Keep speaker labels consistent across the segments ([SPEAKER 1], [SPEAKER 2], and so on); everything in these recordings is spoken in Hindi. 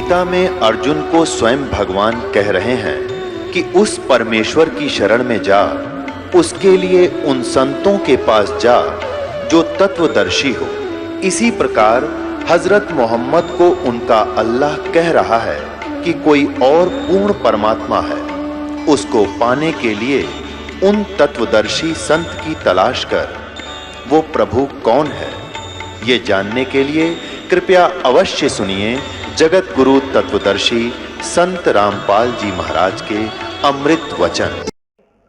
[SPEAKER 1] गीता में अर्जुन को स्वयं भगवान कह रहे हैं कि उस परमेश्वर की शरण में जा, उसके लिए उन संतों के पास जा जो तत्वदर्शी हो। इसी प्रकार हजरत मोहम्मद को उनका अल्लाह कह रहा है कि कोई और पूर्ण परमात्मा है, उसको पाने के लिए उन तत्वदर्शी संत की तलाश कर। वो प्रभु कौन है, ये जानने के लिए कृपया अवश्य सुनिए जगत गुरु तत्वदर्शी संत रामपाल जी महाराज के अमृत वचन।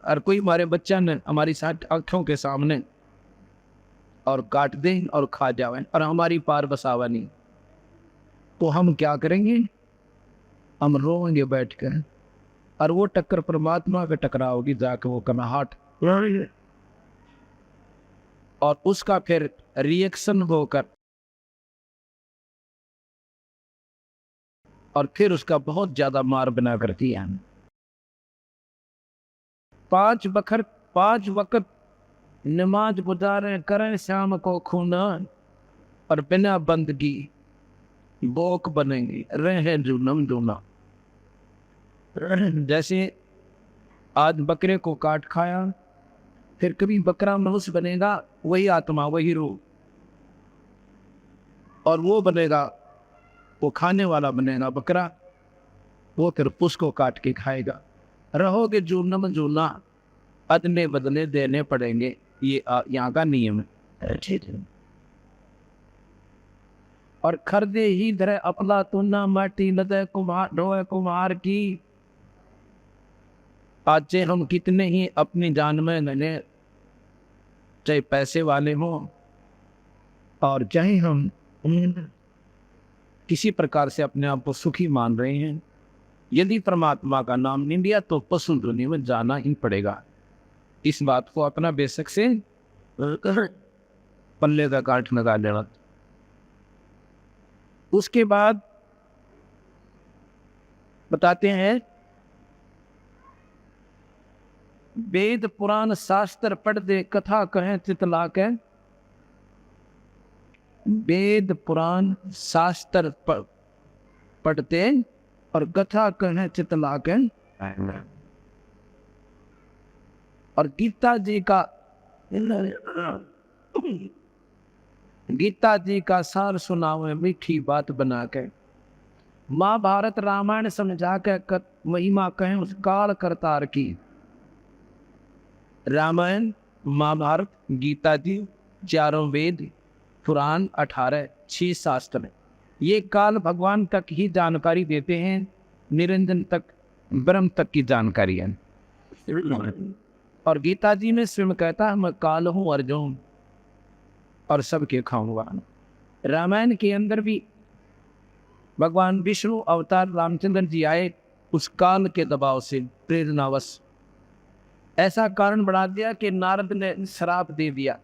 [SPEAKER 2] और कोई हमारे बच्चा ने हमारी साथ आंखों के सामने और काट दे और खा जावे और हमारी पार बसावा नहीं, तो हम क्या करेंगे? हम रोएंगे बैठकर। और वो टक्कर परमात्मा के टकराओगी जाके वो कनाहट, और उसका फिर रिएक्शन होकर और फिर उसका बहुत ज्यादा मार बना करती है। 5 वक्त नमाज गुजारें करें शाम को खूना, और बिना बंदगी बोक बनेंगे रहे जुनम जुना। जैसे आज बकरे को काट खाया, फिर कभी बकरा मनुष्य बनेगा, वही आत्मा वही रूह, और वो बनेगा, वो खाने वाला बनेगा बकरा, वो फिर उसको काट के खाएगा। रहोगे जुनम जुना, अदले बदले देने पड़ेंगे, ये यहाँ का नियम है। और खरदे ही धरे अपला तुना माटी लदे कुम्हार ढोए कुम्हार की। आज से हम कितने ही अपनी जान में लगे, चाहे पैसे वाले हों और चाहे हम किसी प्रकार से अपने आप को सुखी मान रहे हैं, यदि परमात्मा का नाम नहीं लिया तो पशु दुनिया में जाना ही पड़ेगा। इस बात को अपना बेशक से पल्ले का काट लगा लेना। उसके बाद बताते हैं, वेद पुराण शास्त्र पढ़ दे कथा कहें चितला के। वेद पुराण शास्त्र पढ़ते और कथा कहें चितला के। और गीता जी का सार सुनावे मीठी बात बना के। महाभारत रामायण समझा के महिमा कहें उस काल करतार की। रामायण महाभारत गीता जी, चारों वेद पुराण 18 6 शास्त्र, ये काल भगवान तक ही जानकारी देते हैं, निरंजन तक ब्रह्म तक की जानकारी है। और गीता जी में स्वयं कहता है मैं काल हूँ अर्जुन और सबके खाऊंगा। रामायण के अंदर भी भगवान विष्णु अवतार रामचंद्र जी आए, उस काल के दबाव से प्रेरणावश ऐसा कारण बढ़ा दिया कि नारद ने श्राप दे दिया,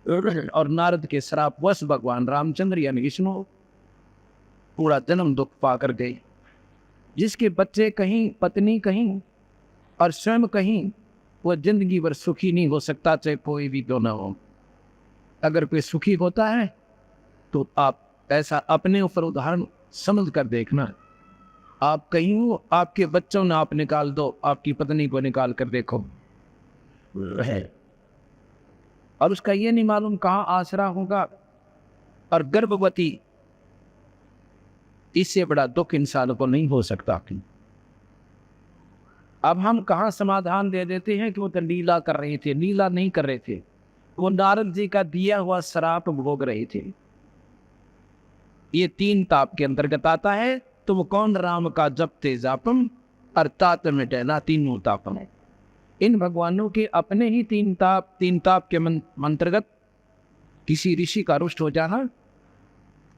[SPEAKER 2] और नारद के श्रापवश भगवान रामचंद्र यानी विष्णु पूरा जन्म दुख पाकर गए। जिसके बच्चे कहीं, पत्नी कहीं और स्वयं कहीं, वह जिंदगी भर सुखी नहीं हो सकता, चाहे कोई भी क्यों न हो। अगर कोई सुखी होता है तो आप ऐसा अपने ऊपर उदाहरण समझ कर देखना। आप कहीं हो, आपके बच्चों ने आप निकाल दो, आपकी पत्नी को निकाल कर देखो, और उसका ये नहीं मालूम कहाँ आसरा होगा। और गर्भवती, इससे बड़ा दुख इंसान को नहीं हो सकता। अब हम कहाँ समाधान दे देते हैं कि वो तो लीला कर रहे थे। लीला नहीं कर रहे थे, वो नारद जी का दिया हुआ श्राप भोग रहे थे। ये 3 ताप के अंतर्गत आता है। तुम कौन राम का जपते जापम, अर्थात मिटे ना तीनों तापम। इन भगवानों के अपने ही 3 ताप के अंतर्गत किसी ऋषि का रुष्ट हो जाना,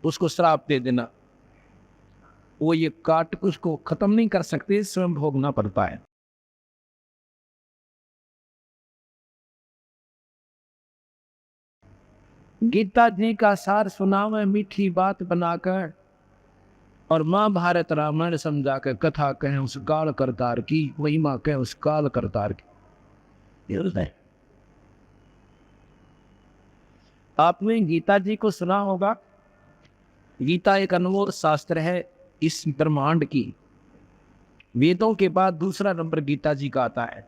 [SPEAKER 2] उसको श्राप दे देना, वो ये काट उसको खत्म नहीं कर सकते, स्वयं भोगना पड़ता है। गीता जी का सार सुनावे मीठी बात बनाकर, और महाभारत रामायण समझा कर कथा कहें उस काल करतार की, महिमा कहें उस काल करतार की। आपने गीता जी को सुना होगा, गीता एक अनमोल शास्त्र है इस ब्रह्मांड की। वेदों के बाद दूसरा नंबर गीता जी का आता है।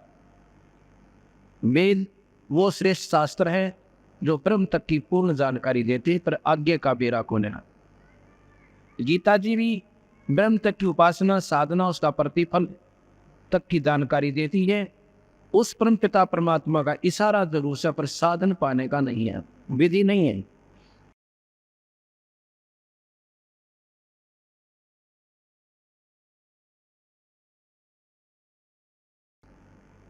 [SPEAKER 2] वेद वो श्रेष्ठ शास्त्र है जो ब्रह्म तक की पूर्ण जानकारी देते हैं, पर आज्ञा का बेरा कौन है। गीता जी भी ब्रह्म तक की उपासना साधना उसका प्रतिफल तक की जानकारी देती है। उस परम पिता परमात्मा का इशारा जरूर है, पर साधन पाने का नहीं है, विधि नहीं है।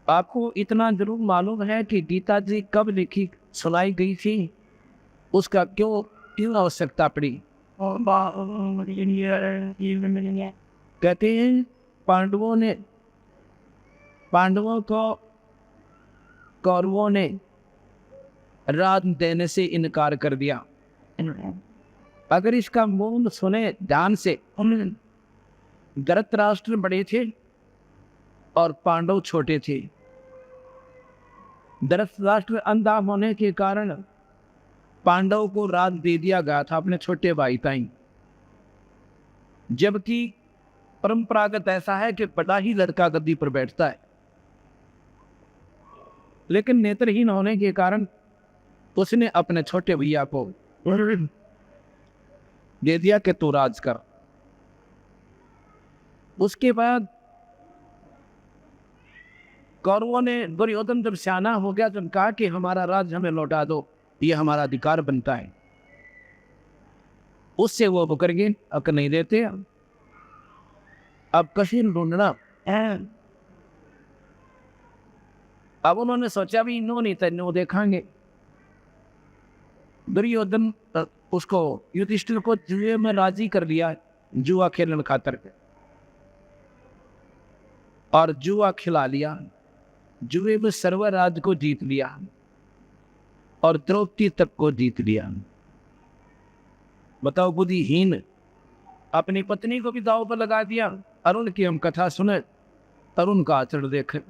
[SPEAKER 2] आपको इतना जरूर मालूम है कि गीता जी कब लिखी सुनाई गई थी, उसका क्यों आवश्यकता पड़ी। कहते हैं पांडवों को कौरवों ने राज देने से इनकार कर दिया। अगर इसका मूल सुने ध्यान से, धृतराष्ट्र बड़े थे और पांडव छोटे थे। धृतराष्ट्र अंधा होने के कारण पांडव को राज दे दिया गया था अपने छोटे भाई ताई, जबकि परंपरागत ऐसा है कि बड़ा ही लड़का गद्दी पर बैठता है। लेकिन नेत्रहीन होने के कारण उसने अपने छोटे भैया को दे दिया कि तू राज कर। उसके बाद कौरवों ने, दुर्योधन जब सियाना हो गया, जब कहा कि हमारा राज हमें लौटा दो, ये हमारा अधिकार बनता है, उससे वो मुकर गए, अब नहीं देते। अब कहीं ढूंढना है। अब उन्होंने सोचा भी नो नहीं तेनो देखांगे। दुर्योधन उसको युधिष्ठिर को जुए में राजी कर लिया, जुआ खेलने खातर, और जुआ खिला लिया। जुए में सर्वराज को जीत लिया और द्रौपदी तक को जीत लिया। बताओ, बुद्धिहीन अपनी पत्नी को भी दांव पर लगा दिया। अरुण की हम कथा सुने, अरुण का आचरण देखे।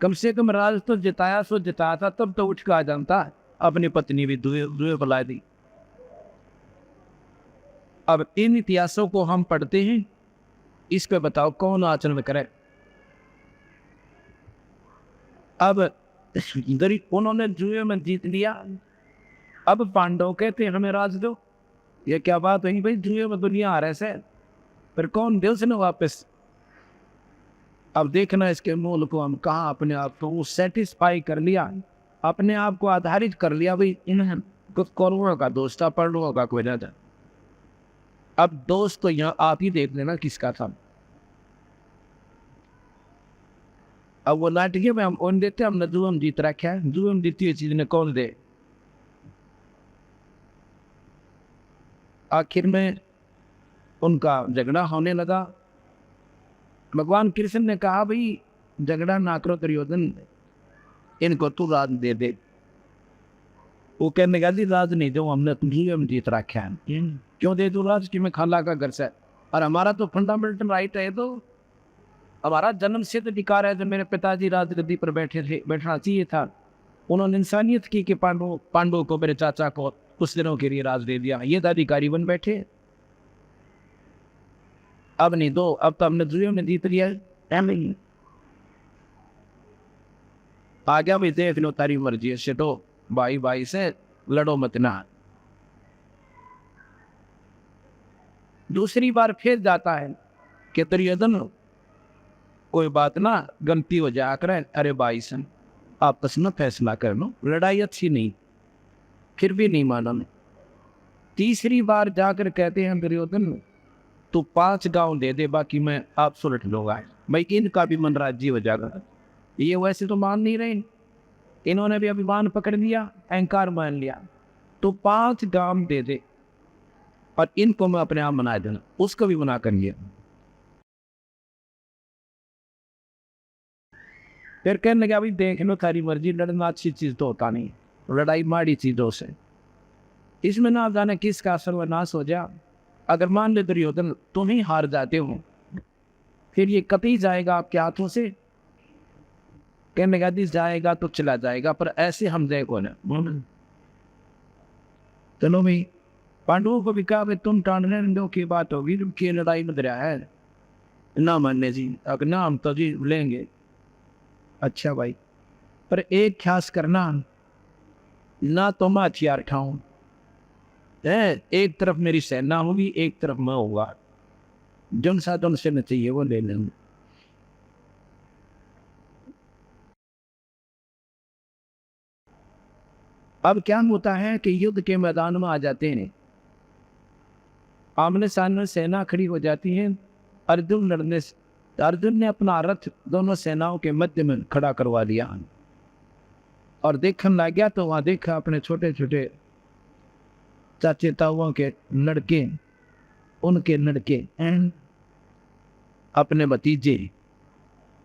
[SPEAKER 2] कम से कम राज तो जिताया सो जिताया था, तब तो उठ के आ जानता। अपनी पत्नी भी दुए बुला दी। अब इन इतिहासों को हम पढ़ते हैं, इस पे बताओ कौन आचरण करे। अब उन्होंने जुए में जीत लिया। अब पांडव कहते हमें राज दो। ये क्या बात हुई भाई, जुए में दुनिया आ रहे से, फिर कौन दे उसने वापस। अब देखना इसके मूल को हम कहाँ अपने आप को सेटिस्फाई कर लिया, अपने आप को आधारित कर लिया भाई इन कौरवों का दोस्त था, पांडवों का कोई ना था। अब दोस्त तो यहाँ आप ही देख लेना किसका था। अब वो नाटकीय में हम कौन देते, हमने जुएम जीत रखा है। जुएम जीती हुई चीज ने कौन दे। आखिर में उनका झगड़ा होने लगा। भगवान कृष्ण ने कहा भाई झगड़ा ना करो दुर्योधन, इनको तू राज दे दे। वो कहने लगा जी राज नहीं दो, हमने जुएम जीत रखा है। क्यों दे दो राज, कि मैं खाला का घर से, और हमारा तो फंडामेंटल राइट है, तो हमारा जन्म सिद्ध अधिकार है। जब मेरे पिताजी राजगद्दी पर बैठे थे, बैठना चाहिए था। उन्होंने इंसानियत की कि पांडवों को, मेरे चाचा को कुछ दिनों के लिए राज दे दिया, ये तो अधिकारी बन बैठे। अब नहीं दो, अब तो हमने जुए में जीत लिया। नहीं आ गया भाई, देख लो तारी मर्जी है, सिटो भाई भाई से लड़ो मत ना। दूसरी बार फिर जाता है कि दुर्योधन कोई बात ना, गलती हो जाया करे, अरे भाई सन आपस में फैसला कर लो, लड़ाई अच्छी नहीं। फिर भी नहीं माना। मैं तीसरी बार जाकर कहते हैं दुर्योधन तू 5 गांव दे दे, बाकी मैं आप सुलट लूंगा, भाई इनका भी मन राज्य हो जाएगा। ये वैसे तो मान नहीं रहे, इन्होंने भी अभिमान पकड़ लिया, अहंकार मान लिया। तो 5 गांव दे दे और इनको मैं अपने आप मना देना। उसको भी मना कर लिया। फिर कहने लगा भाई देख लो थारी मर्जी, लड़ना अच्छी चीज तो होता नहीं, लड़ाई माड़ी चीजों से, इसमें ना जाने किसका सर्वनाश हो जाए। अगर मान ले दुर्योधन तुम ही हार जाते हो, फिर ये कभी जाएगा आपके हाथों से। कहने लगा दिस जाएगा तो चला जाएगा, पर ऐसे हम देखो ना। चलो भाई पांडवों को भी कहा भाई तुम टांडने दो की बात होगी, उनकी लड़ाई में दरिया है ना मानने जी, अगर ना हम तो जी लेंगे। अच्छा भाई, पर एक ख्यास करना, ना तो मैं हथियार उठाऊं है, एक तरफ मेरी सेना होगी एक तरफ मैं होगा, जौन साधन से न चाहिए वो ले लेंगे। अब क्या होता है कि युद्ध के मैदान में आ जाते हैं, आमने सामने सेना खड़ी हो जाती है। अर्जुन लड़ने अर्जुन ने अपना रथ दोनों सेनाओं के मध्य में खड़ा करवा दिया और देखने लग गया, तो वहां देखा अपने छोटे छोटे चाचे ताऊओं के लड़के, उनके लड़के हैं, अपने भतीजे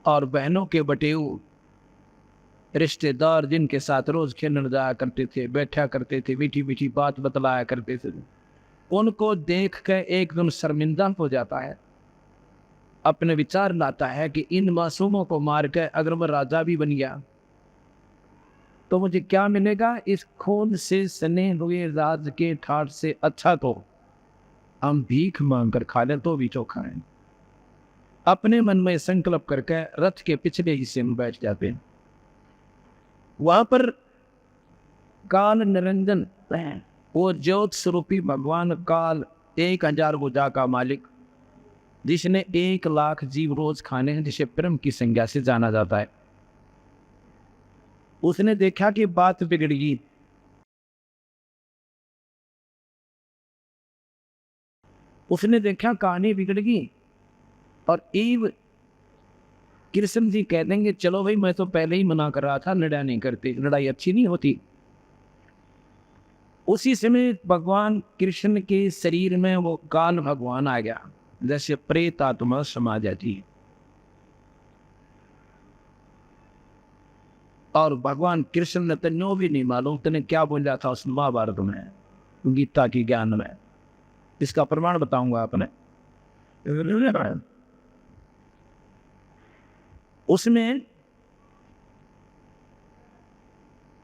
[SPEAKER 2] और बहनों के बटेऊ रिश्तेदार, जिनके साथ रोज खेलने जाया करते थे, बैठा करते थे, मीठी मीठी बात बतलाया करते थे, उनको देख कर एकदम शर्मिंदा हो जाता है। अपने विचार लाता है कि इन मासूमों को मार कर अगर मैं राजा भी बन गया तो मुझे क्या मिलेगा, इस खून से सने हुए राज के ठाट से अच्छा तो हम भीख मांग कर खा लें तो भी चोखा है। अपने मन में संकल्प करके रथ के पिछले हिस्से में बैठ जाते हैं। वहां पर काल निरंजन, वो ज्योत स्वरूपी भगवान काल, 1000 भुजा का मालिक, जिसने 1 लाख जीव रोज खाने हैं, जिसे ब्रह्म की संज्ञा से जाना जाता है, उसने देखा कि बात बिगड़ गई। उसने देखा कहानी बिगड़ गई और ईव कृष्ण जी कह देंगे चलो भाई मैं तो पहले ही मना कर रहा था, लड़ाई नहीं करते, लड़ाई अच्छी नहीं होती। उसी समय भगवान कृष्ण के शरीर में वो काल भगवान आ गया, जैसे प्रेत आत्मा समा जाती है। और भगवान कृष्ण ने तो नो भी नहीं मालूम तने क्या बोला था उस महाभारत में, गीता की ज्ञान में। इसका प्रमाण बताऊंगा आपने। उसमें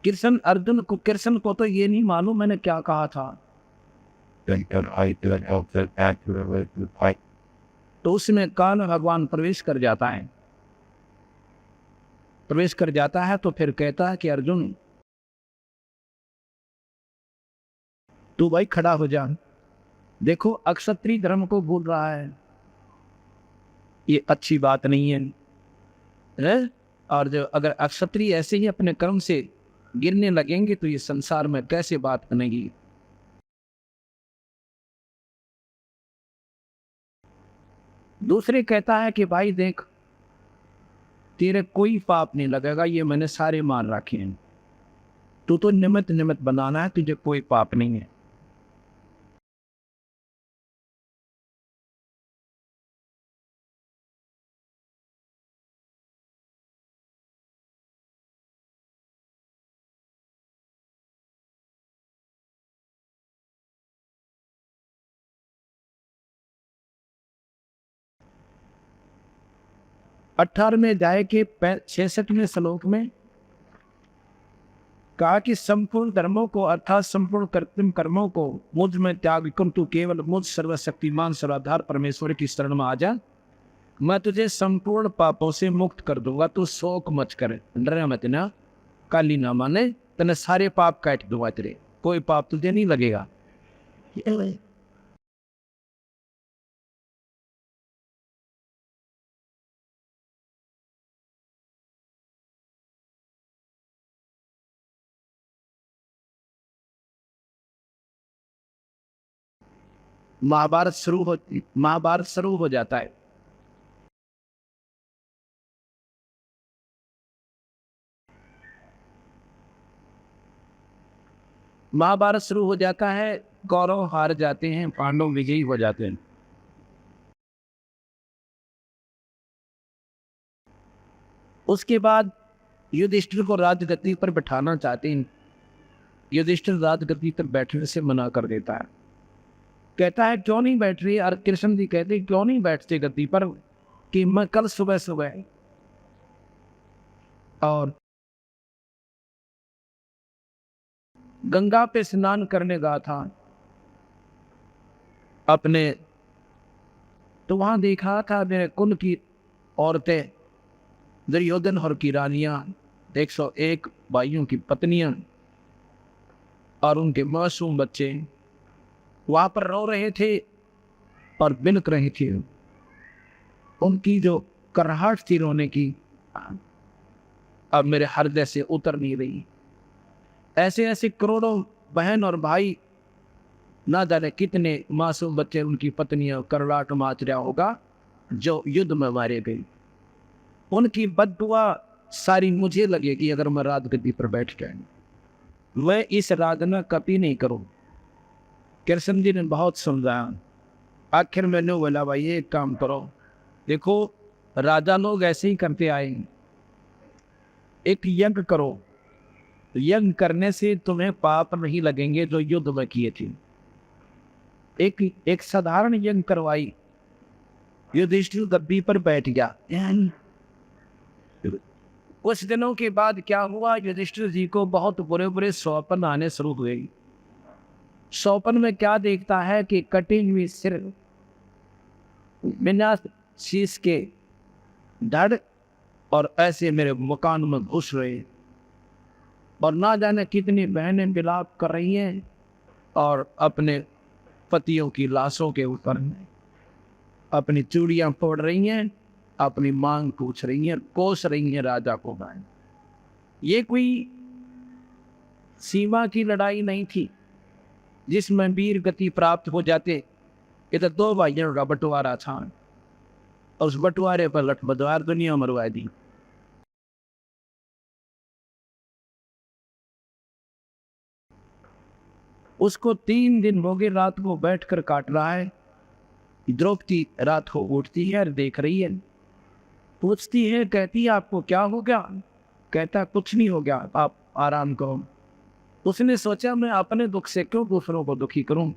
[SPEAKER 2] कृष्ण को तो ये नहीं मालूम मैंने क्या कहा था। तो उसमें काल भगवान प्रवेश कर जाता है। प्रवेश कर जाता है तो फिर कहता है कि अर्जुन तू भाई खड़ा हो जा, देखो अक्षत्रिय धर्म को भूल रहा है, ये अच्छी बात नहीं है? और जो अगर अक्षत्रिय ऐसे ही अपने कर्म से गिरने लगेंगे तो ये संसार में कैसे बात बनेगी। दूसरे कहता है कि भाई देख तेरे कोई पाप नहीं लगेगा, ये मैंने सारे मान रखे हैं, तू तो निमित्त निमित्त बनाना है, तुझे कोई पाप नहीं है। अठारहवें अध्याय के 66वें श्लोक में कहा कि संपूर्ण धर्मों को अर्थात संपूर्ण कृत्रिम कर्मों को मुझ में त्याग कर तू केवल मुझ सर्वशक्तिमान सर्वाधार परमेश्वर की शरण में आ जा, मैं तुझे संपूर्ण पापों से मुक्त कर दूंगा, तू शोक मत कर, डर मत ना, काली ना माने, तने सारे पाप काट दूंगा, तेरे कोई पाप तुझे नहीं लगेगा। महाभारत शुरू हो जाता है। महाभारत शुरू हो जाता है, कौरव हार जाते हैं, पांडव विजयी हो जाते हैं। उसके बाद युधिष्ठिर को राजगद्दी पर बैठाना चाहते हैं, युधिष्ठिर राजगद्दी पर बैठने से मना कर देता है, कहता है क्यों नहीं बैठ रही। और कृष्ण जी कहते क्यों नहीं बैठते गद्दी पर, कि मैं कल सुबह सुबह और गंगा पे स्नान करने गया था, अपने, तो वहां देखा था मेरे कुल की औरतें, दुर्योधन और की रानियां, 101 भाइयों की पत्नियां और उनके मासूम बच्चे वहां पर रो रहे थे और बिलक रहे थे। उनकी जो कराहट थी रोने की, अब मेरे हृदय से उतर नहीं रही। ऐसे ऐसे करोड़ों बहन और भाई, ना जाने कितने मासूम बच्चे, उनकी पत्नियां कराहट माच रहा होगा जो युद्ध में मारे गए। उनकी बददुआ सारी मुझे लगेगी अगर मैं राजगद्दी पर बैठ जाए। मैं इस राधना कभी नहीं करूं। कृष्ण जी ने बहुत समझाया। आखिर मैंने बोला भाई एक काम करो, देखो राजा लोग ऐसे ही करते आए, एक यज्ञ करो, यज्ञ करने से तुम्हें पाप नहीं लगेंगे जो युद्ध में किए थे। एक एक साधारण यज्ञ करवाई, युधिष्ठिर गद्दी पर बैठ गया। कुछ दिनों के बाद क्या हुआ, युधिष्ठिर जी को बहुत बुरे बुरे स्वप्न आने शुरू हुए। स्वप्न में क्या देखता है कि कटी हुई सिर, बिना शीश के धड़, और ऐसे मेरे मकान में घुस रहे, और ना जाने कितनी बहनें विलाप कर रही हैं और अपने पतियों की लाशों के ऊपर अपनी चूड़ियां फोड़ रही हैं, अपनी मांग पूछ रही हैं, कोस रही हैं राजा को। गाय ये कोई सीमा की लड़ाई नहीं थी जिसमें वीर गति प्राप्त हो जाते। इधर 2 भाइयों का बंटवारा था और उस बंटवारे पर लठबदवार दुनिया मरवा दी। उसको 3 दिन हो गए रात को बैठकर काट रहा है। द्रौपदी रात को उठती है और देख रही है, पूछती है, कहती है आपको क्या हो गया? कहता कुछ नहीं हो गया, आप आराम करो। उसने सोचा मैं अपने दुख से क्यों दूसरों को दुखी करूं,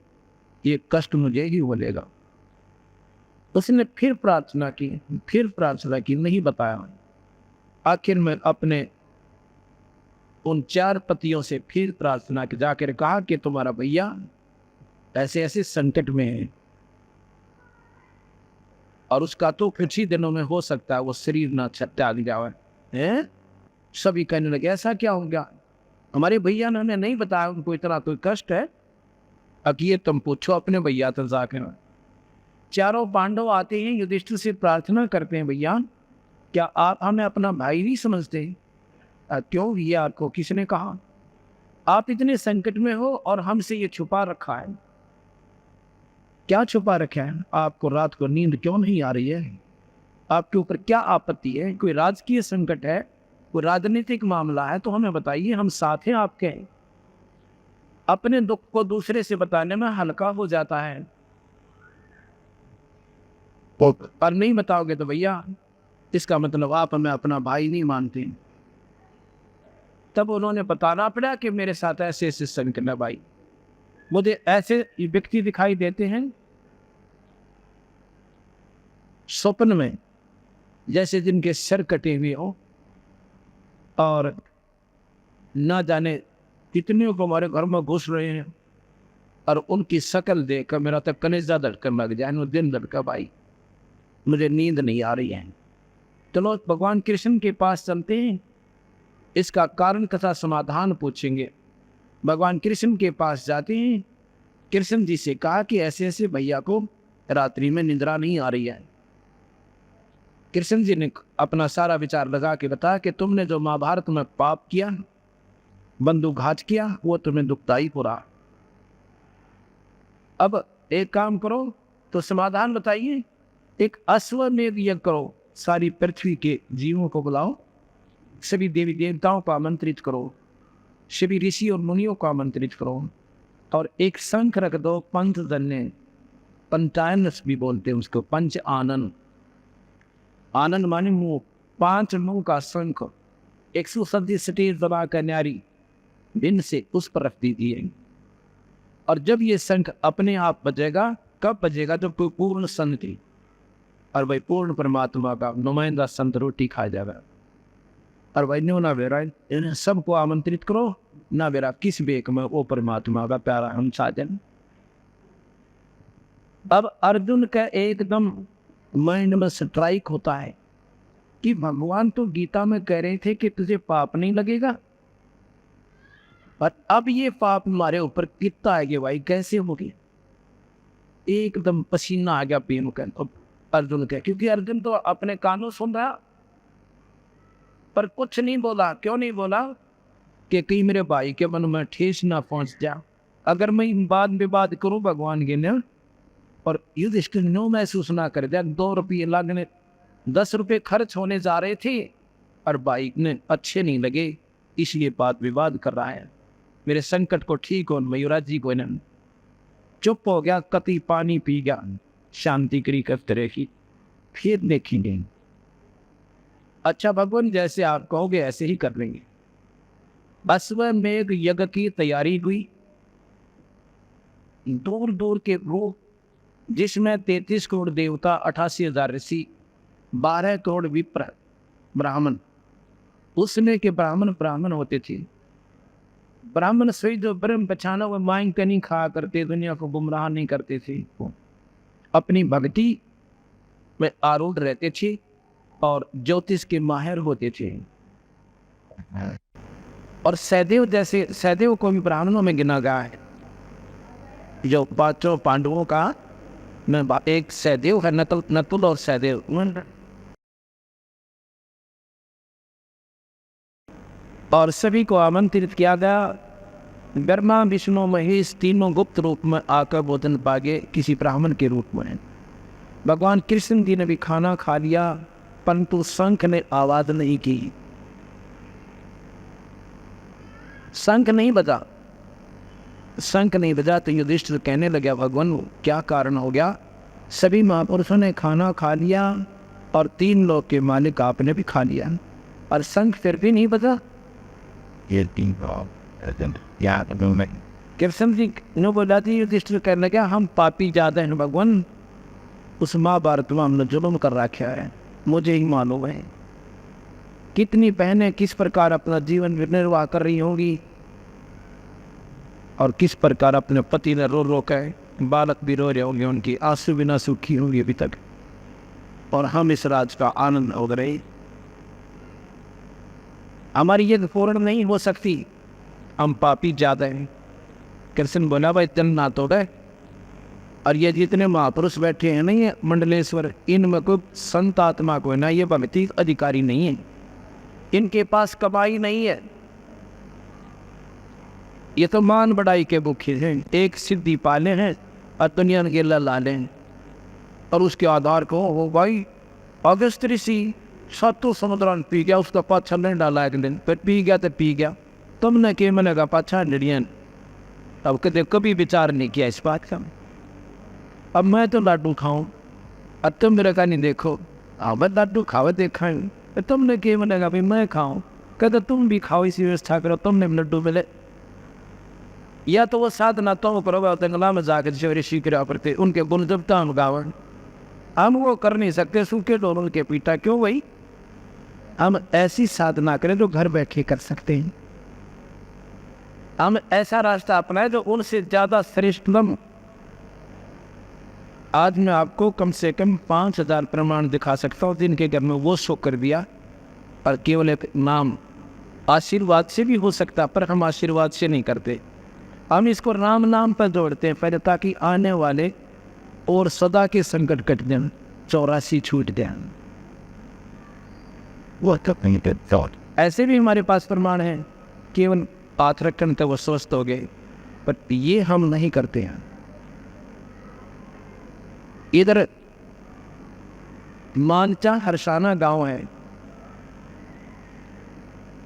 [SPEAKER 2] ये कष्ट मुझे ही मिलेगा। उसने फिर प्रार्थना की, नहीं बताया। आखिर में अपने उन 4 पतियों से फिर प्रार्थना की, जाकर कहा कि तुम्हारा भैया ऐसे ऐसे संकट में है और उसका तो कुछ ही दिनों में हो सकता है वो शरीर ना त्याग जाए। हैं? सभी कहने लगे ऐसा क्या हो गया? हमारे भैया ने हमें नहीं बताया उनको इतना कोई कष्ट है। अब ये तुम पूछो अपने भैया तो जाकर। चारों पांडव आते हैं, युधिष्ठिर से प्रार्थना करते हैं, भैया क्या आप हमें अपना भाई नहीं समझते? क्यों ये आपको किसने कहा? आप इतने संकट में हो और हमसे ये छुपा रखा है। क्या छुपा रखा है? आपको रात को नींद क्यों नहीं आ रही है? आपके ऊपर क्या आपत्ति है? कोई राजकीय संकट है, कोई राजनीतिक मामला है तो हमें बताइए, हम साथ हैं आपके। अपने दुख को दूसरे से बताने में हल्का हो जाता है, पर नहीं बताओगे तो भैया इसका मतलब आप हमें अपना भाई नहीं मानते। तब उन्होंने बताना पड़ा कि मेरे साथ ऐसे ऐसे संकट है भाई, मुझे ऐसे व्यक्ति दिखाई देते हैं स्वप्न में जैसे जिनके सिर कटे हुए हो, और ना जाने कितने को हमारे घर में घुस रहे हैं, और उनकी शक्ल देखकर मेरा तो कलेजा धड़कन लग जाए। वो दिन धड़का भाई, मुझे नींद नहीं आ रही है। चलो भगवान कृष्ण के पास चलते हैं, इसका कारण तथा समाधान पूछेंगे। भगवान कृष्ण के पास जाते हैं। कृष्ण जी से कहा कि ऐसे ऐसे भैया को रात्रि में निद्रा नहीं आ रही है। कृष्ण जी ने अपना सारा विचार लगा के बताया कि तुमने जो महाभारत में पाप किया, बंदूकघात किया, वो तुम्हें दुखदाई हो रहा। अब एक काम करो, तो समाधान बताइए। एक अश्वमेध यज्ञ करो, सारी पृथ्वी के जीवों को बुलाओ, सभी देवी देवताओं को आमंत्रित करो, सभी ऋषि और मुनियों को आमंत्रित करो, और एक शंख रख दो पंचजन्य, पंचायन भी बोलते हैं उसको, पंच आनंद। आनंद माने मुंह, 5 मुंह का शंख 137 स्टेज दबा कर न्यारी दिन से उस पर रख दीजिए। और जब ये शंख अपने आप बजेगा, कब बजेगा? जब कोई पूर्ण संत थी, और भाई पूर्ण परमात्मा का नुमाइंदा संत रोटी खा जाएगा। और भाई नो ना बेरा इन्हें सबको आमंत्रित करो, ना बेरा किस बेक में वो परमात्मा का प्यारा हम साजन। अब अर्जुन का एकदम माइंड में स्ट्राइक होता है कि भगवान तो गीता में कह रहे थे कि तुझे पाप नहीं लगेगा, और अब ये पाप हमारे ऊपर कितना है कि भाई कैसे हो गया। एकदम पसीना आ गया पीनू का तो अर्जुन का, क्योंकि अर्जुन तो अपने कानों सुन रहा पर कुछ नहीं बोला। क्यों नहीं बोला? कि कहीं मेरे भाई के मन में ठेस ना पहुंच जा। अगर मैं बात विवाद करूं भगवान के ने और युधिष्ठिर नो महसूस ना कर दिया, 2 रुपये लगने 10 रुपये खर्च होने जा रहे थे और भाई ने अच्छे नहीं लगे, इसलिए बात विवाद कर रहा है। मेरे संकट को ठीक हो मयूराज जी को इन्हें चुप हो गया, कति पानी पी गया, शांति करी करते रही, फिर देखेंगे। अच्छा भगवान जैसे आप कहोगे ऐसे ही कर लेंगे। अश्वमेध में एक यज्ञ की तैयारी हुई, दूर दूर के लोग, जिसमें 33 करोड़ देवता, 88,000 ऋषि, 12 करोड़ विप्र ब्राह्मण। उसने के ब्राह्मण होते थे। ब्राह्मण सही जो ब्रह्म पहचाना वो मांग के नहीं खाया करते, दुनिया को गुमराह नहीं करते थे, अपनी भक्ति में आरूढ़ रहते थे और ज्योतिष के माहिर होते थे। और सहदेव को भी ब्राह्मणों में गिना गया है। जो 5 पांडवों का एक सहदेव है, नकुल और सहदेव। और सभी को आमंत्रित किया गया। ब्रह्मा विष्णु महेश तीनों गुप्त रूप में आकर भोजन पागे किसी ब्राह्मण के रूप में। भगवान कृष्ण जी ने भी खाना खा लिया, परंतु शंख ने आवाज नहीं की। शंख नहीं बजा तो युधिष्ठिर कहने लगा, भगवान क्या कारण हो गया? सभी महापुरुषों ने खाना खा लिया और 3 लोक के मालिक आपने भी खा लिया और शंख फिर भी नहीं बजा। कृष्ण जी ने बोला थी, युधिष्ठिर कहने लगा, हम पापी ज्यादा हैं भगवान, उस महाभारत में हमने जुल्म कर रखा है, मुझे ही मालूम है। कितनी बहनें किस प्रकार अपना जीवन निर्वाह कर रही होंगी और किस प्रकार अपने पति ने रो रो कर, बालक भी रो रहे होंगे, उनकी आंसू बिना सूखी होंगी अभी तक, और हम इस राज का आनंद हो रहे। हमारी ये पूर्ण नहीं हो सकती, हम पापी ज्यादा हैं। कृष्ण बोला, भाई इतना तो है, और ये जितने महापुरुष बैठे हैं ना, ये मंडलेश्वर, इनमें कोई संत आत्मा को ना, ये भक्ति अधिकारी नहीं है, इनके पास कमाई नहीं है, ये तो मान बढ़ाई के भूखे हैं। एक सिद्धि पाले हैं और दुनिया के लाले हैं, और उसके आधार को हो भाई अगस्त ऋषि 7 समुद्र पी गया, उसका पाछा नहीं डाला एक दिन, फिर पी गया तो पी गया, तुमने के मैंने का पाछा निड़ियन। अब कभी विचार नहीं किया इस बात का। अब मैं तो लड्डू खाऊं और तुम मेरे का नहीं देखो, अब मैं लड्डू खावे देखा है, तुमने के मैंने कहा भाई मैं खाऊं, कहते तुम भी खाओ, इसी व्यवस्था करो, तुमने लड्डू मिले। या तो वो साधना तो करो तंगला में जाकर ऋषि क्रिया करते, उनके गुण जबता हम गावन, हम वो कर नहीं सकते, सूखे डोलों के पीटा क्यों भाई? हम ऐसी साधना करें जो घर बैठे कर सकते हैं, हम ऐसा रास्ता अपनाएं जो उनसे ज्यादा श्रेष्ठतम। आज मैं आपको कम से कम 5,000 प्रमाण दिखा सकता हूँ जिनके घर में वो शो कर दिया, और केवल एक नाम आशीर्वाद से भी हो सकता, पर हम आशीर्वाद से नहीं करते, हम इसको राम नाम पर जोड़ते हैं पहले, ताकि आने वाले और सदा के संकट कट जाए, 84 छूट जाए। वो ऐसे भी हमारे पास प्रमाण है, केवल हाथ रखने तो वो स्वस्थ हो गए, पर ये हम नहीं करते हैं। इधर मानचा हरसाना गांव है,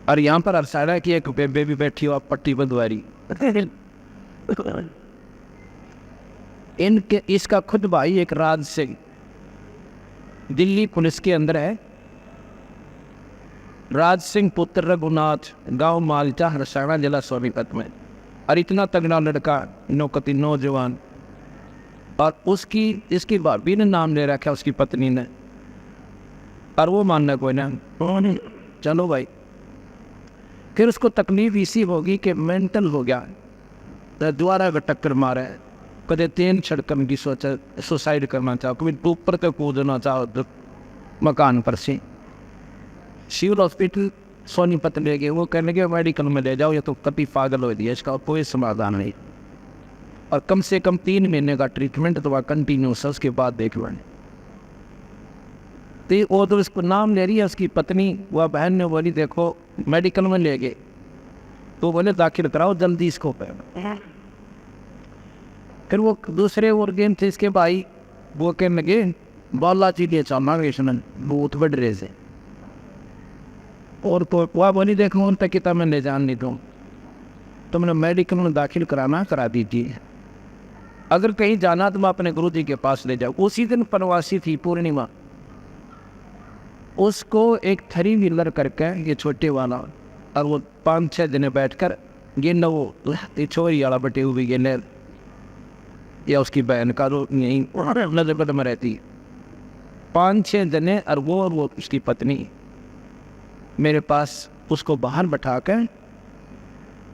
[SPEAKER 2] और यहाँ पर हरसाना की एक बेबे भी बैठी हो, पट्टी बंधवारी इनके, इसका खुद भाई एक राज सिंह दिल्ली पुलिस के अंदर है। राज सिंह पुत्र रघुनाथ, गांव मालचा हरसाना, जिला सोनीपत में। और इतना तगड़ा लड़का, नौकती नौजवान, और इसकी भाभी ने नाम ले रखा उसकी पत्नी ने, और वो मानना कोई ना, चलो भाई। फिर उसको तकलीफ इसी होगी कि मेंटल हो गया, दोबारा का टक्कर मारा है, कदे तेन छिड़कन की सोचा, सुसाइड करना चाहो, कभी ऊपर तक कूदना चाहो तो मकान पर से। सिविल हॉस्पिटल सोनीपत ले गए, वो कहने के मेडिकल में ले जाओ, ये तो कभी पागल हो दिया, इसका कोई समाधान नहीं। और कम से कम 3 महीने का ट्रीटमेंट तो वह कंटिन्यूस है, उसके बाद देख लो। तो वो तो उसको नाम ले रही है उसकी पत्नी, वह बहन ने बोली देखो मेडिकल में ले गए, तो बोले दाखिल कराओ जल्दी इसको पे। फिर वो दूसरे ऑर्गेन थे इसके भाई, वो कहने लगे बालाजी ले चलना भूत बढ़ रहे से। और तो वह बोली देखो उन तक कितना मैं ले जान नहीं दूँ, तो मैंने मेडिकल में दाखिल कराना करा दीजिए, अगर कहीं जाना तो मैं अपने गुरु जी के पास ले जाऊँ। उसी दिन प्रवासी थी पूर्णिमा, उसको एक 3 व्हीलर करके ये छोटे वाला, और वो 5-6 दिन बैठकर ये न वो छोरी वाला बटे हुए ये या उसकी बहन का तो यहीं नजर में रहती, 5-6 जने, और वो उसकी पत्नी मेरे पास उसको बाहर बैठा कर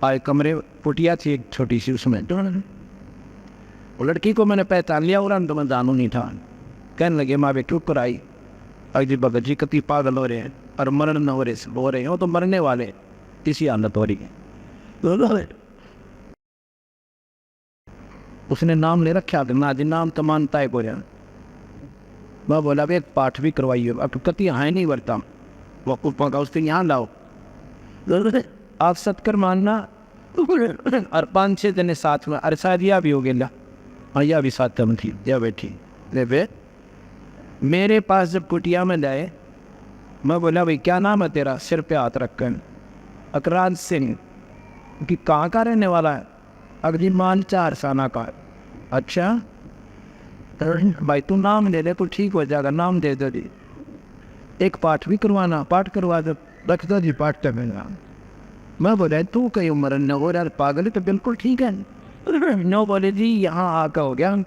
[SPEAKER 2] आए कमरे, पुटिया थी एक छोटी सी उसमें। वो लड़की को मैंने पहचान लिया और तो मैं जानू नहीं था। कहने लगे माँ बेटू कर आई, अजी भगत जी कति पागल हो रहे हैं और मरण न हो रहे हैं, वो तो मरने वाले इसी हालत हो रही है। उसने नाम ले रखा ना जी, नाम तो मानता है कोई। मैं बोला अब एक पाठ भी करवाइए, अब कति हाँ नहीं बरता वकूफ़ का, उसको यहाँ लाओ, आप सत्कर मानना। और 5-6 दिन साथ में, अरे शायद यह भी हो गया, हाँ यह भी साथ में थी, यह बैठी रे। मेरे पास जब कुटिया में लाए, मैं बोला भाई क्या नाम है तेरा, सिर पे हाथ रखकर, अकराज सिंह, कि कहाँ का रहने वाला है, अगली मान 4 साना का। अच्छा भाई तू नाम ले ले तो ठीक हो जाएगा, नाम दे दो जी, एक पाठ भी करवाना, पाठ करवा दो, रख दो जी पाठ करना। मैं बोला तू कहीं उम्र न हो यार पागल है, तो बिल्कुल ठीक है। नो बोले जी यहाँ आकर हो गया,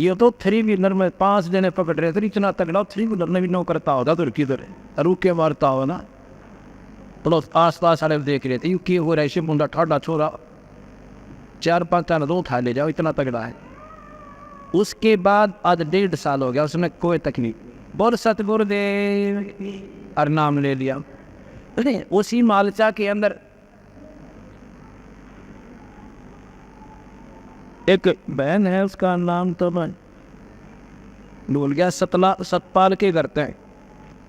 [SPEAKER 2] ये तो 3 व्हीलर में 5 जने पकड़ रहे थे, इतना तगड़ा 3 व्हीलर में भी नो करता होगा तो किधर रुक के मारता हो ना, तो आस पास सारे देख रहे थे क्योंकि हो रहा है मुंडा ठाडा छोरा 4-5 टन दो उठा ले जाओ, इतना तगड़ा है। उसके बाद आज 1.5 साल हो गया, उसने कोई तकलीफ, बोल सतगुरुदेव और नाम ले लिया। उसी मालचा के अंदर एक बहन है, उसका नाम तो मैं भूल गया, सतपाल के करते हैं,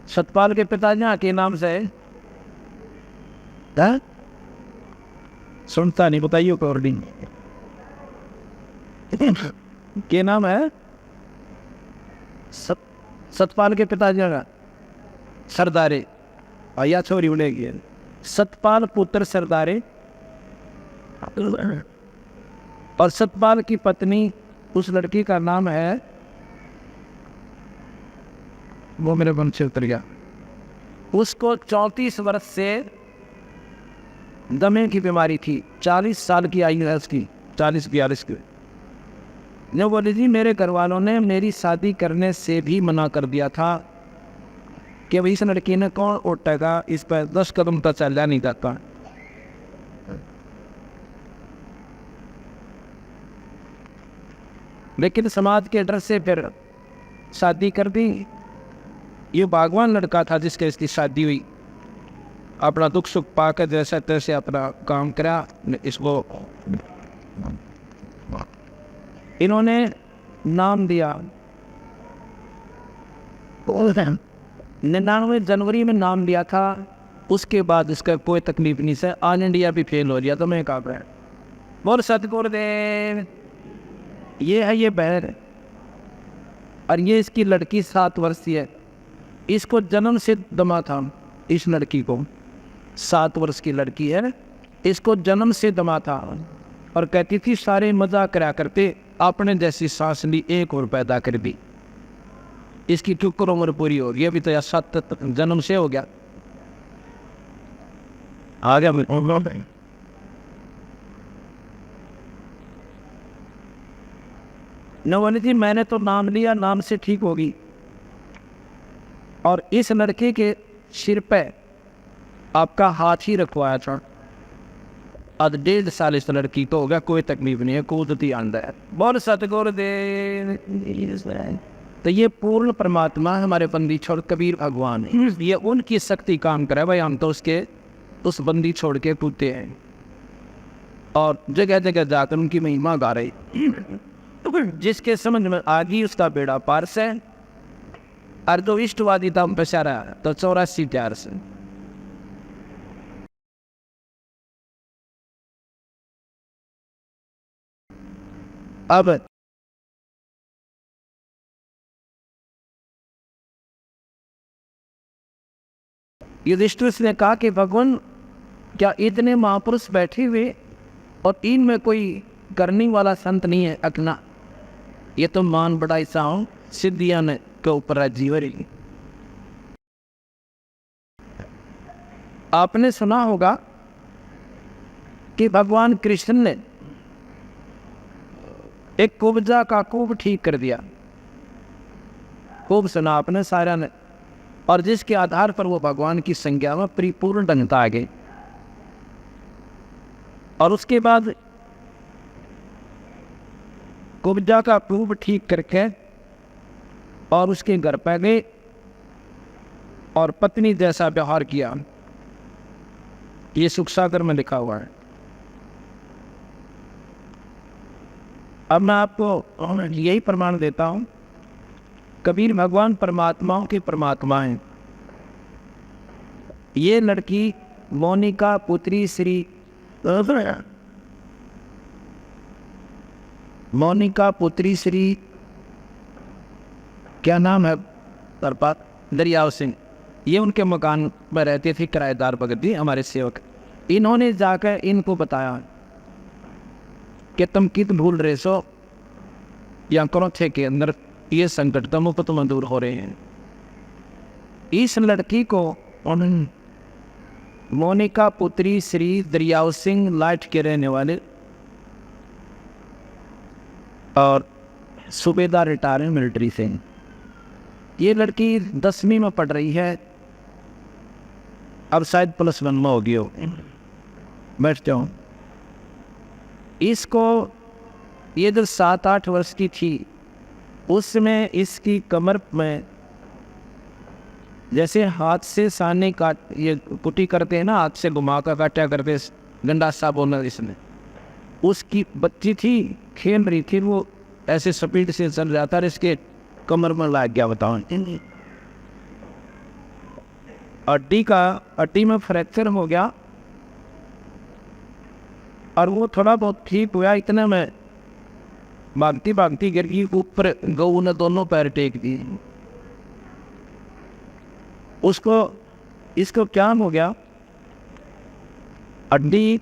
[SPEAKER 2] सतपाल के पिताजी यहाँ के नाम से है, सुनता नहीं, बताइए कोर्डिंग के नाम है, सतपाल के पिताजी का सरदारे, आया छोरी उड़ेगी, सतपाल पुत्र सरदारे। और सतपाल की पत्नी, उस लड़की का नाम है, वो मेरे मन से उतर गया, उसको 34 वर्ष से दमे की बीमारी थी, 40 साल की आयु है उसकी, 40-42 की। जो बोली जी मेरे घर वालों ने मेरी शादी करने से भी मना कर दिया था कि भाई इस लड़की ने कौन उठेगा, इस पर 10 कदम तक चला नहीं जाता। लेकिन समाज के डर से फिर शादी कर दी। ये बागवान लड़का था जिसके इसकी शादी हुई, अपना दुख सुख पाकर जैसे तैसे अपना काम करा। इसको इन्होंने नाम दिया 99 जनवरी में नाम दिया था। उसके बाद इसका कोई तकलीफ नहीं से, ऑल इंडिया भी फेल हो गया। तो मैं कहा है बोल सतगुरुदेव, ये है ये बहन, और ये इसकी लड़की 7 वर्ष की है। इसको जन्म से दमा था, इस लड़की को 7 वर्ष की लड़की है, इसको जन्म से दमा था। और कहती थी सारे मजाक करा करते, आपने जैसी सांस ली एक और पैदा कर दी। इसकी टुकर उम्र पूरी हो गई, अभी तो 7 जन्म से हो गया, आ गया। नवनी जी मैंने तो नाम लिया, नाम से ठीक होगी। और इस लड़के के सिर पे आपका हाथ ही रखवाया था। अब 1.5 साल इस लड़की तो हो गया, कोई तकलीफ नहीं है, कूदती आंदा है। बोल सतगुर दे। तो ये पूर्ण परमात्मा हमारे बंदी छोड़ कबीर भगवान है, ये उनकी शक्ति काम करे भाई। हम तो उसके उस बंदी छोड़ के कूदते हैं और जगह जगह जाकर उनकी महिमा गा रहे। जिसके समझ में आ गई उसका बेड़ा पार से। और जो इष्टवादी था बेचारा तो 84 प्यार से। अब युधिष्ठिर ने कहा कि भगवान, क्या इतने महापुरुष बैठे हुए और इनमें कोई करने वाला संत नहीं है अकना? ये तो मान बड़ा ऐसा हूं सिद्धियां ने के ऊपर जीवरी। आपने सुना होगा कि भगवान कृष्ण ने एक कुब्जा का कुब ठीक कर दिया। खूब सुना आपने सारा ने, और जिसके आधार पर वो भगवान की संज्ञा में परिपूर्ण ढंगता आ गए। और उसके बाद कुब्जा का कुब ठीक करके और उसके घर पे गए और पत्नी जैसा व्यवहार किया। ये सुख सागर में लिखा हुआ है। अब मैं आपको यही प्रमाण देता हूं, कबीर भगवान परमात्माओं के परमात्मा हैं। ये लड़की मोनिका पुत्री श्री मोनिका पुत्री श्री क्या नाम है तरपात दरियाव सिंह, ये उनके मकान में रहते थे, किराएदार भगत जी हमारे सेवक। इन्होंने जाकर इनको बताया कि तुम कित भूल रहे सो, या क्रोथे के अंदर ये संकट तुम पर तुम दूर हो रहे हैं। इस लड़की को उन्होंने मोनिका पुत्री श्री दरियाव सिंह लाइट के रहने वाले और सूबेदार रिटायर हैं मिलिट्री से। ये लड़की 10वीं में पढ़ रही है, अब शायद +1 में होगी हो। बैठ जाओ। इसको ये जब 7-8 वर्ष की थी उसमें इसकी कमर में जैसे हाथ से साने काट ये कुटी करते हैं ना, हाथ से घुमा कर काटा करते, गंडासा बोलना इसमें, उसकी बच्ची थी, खेल रही थी, वो ऐसे स्पीड से चल जाता है, इसके कमर में लाग गया। बताओ, हड्डी में फ्रैक्चर हो गया और वो थोड़ा बहुत ठीक हुआ। इतने में भागती भागती गिर गई ऊपर, गऊ ने दोनों पैर टेक दिए। इसको क्या हो गया, हड्डी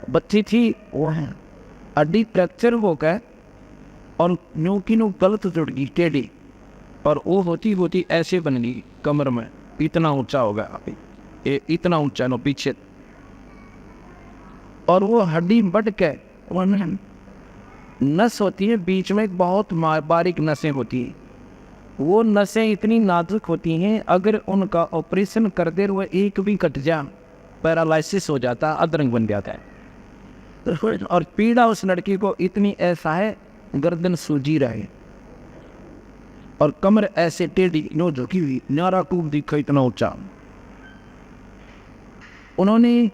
[SPEAKER 2] बच्ची थी वो हड्डी फ्रैक्चर हो गया और न्यू की न्यू गलत जुड़ गई टेढ़ी, और वो होती होती ऐसे बन गई कमर में, इतना ऊंचा हो गया, ये इतना ऊंचा नो पीछे। और वो हड्डी बढ़ के नस होती है बीच में, एक बहुत बारीक नसें होती हैं। वो नसें इतनी नाजुक होती हैं, अगर उनका ऑपरेशन करते हुए एक भी कट जा, पैरालिसिस हो जाता, अधरंग बन जाता है। और पीड़ा उस लड़की को इतनी ऐसा है, गर्दन सूजी रहे और कमर ऐसे टेढ़ी नो झुकी हुई, न्यारा टूब दिखा इतना ऊंचा। उन्होंने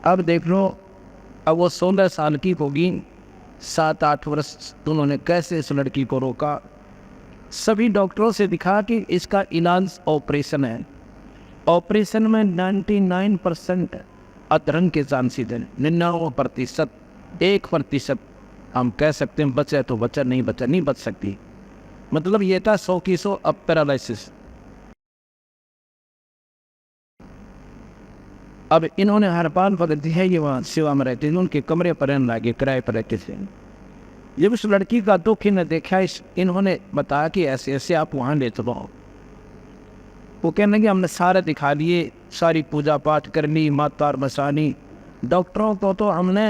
[SPEAKER 2] अब देख लो, अब वो 16 साल की होगी, 7-8 वर्ष उन्होंने कैसे इस लड़की को रोका। सभी डॉक्टरों से दिखा कि इसका इलाज ऑपरेशन है। ऑपरेशन में 99% अधरंग के चांसेस हैं, 99%, 1% हम कह सकते हैं बचे तो बचा, नहीं बचा नहीं बच सकती। मतलब ये था 100 की 100 अब पैरालिसिस। अब इन्होंने हरपाल भगत है, ये वहाँ सेवा में रहते थे, उनके कमरे पर रहने लगे, किराए पर रहते थे। जब उस लड़की का दुख इन्हें देखा, इन्होंने बताया कि ऐसे ऐसे आप वहाँ ले चलो। वो कहने लगे हमने सारे दिखा लिए, सारी पूजा पाठ कर ली, मातार बसानी। डॉक्टरों को तो हमने,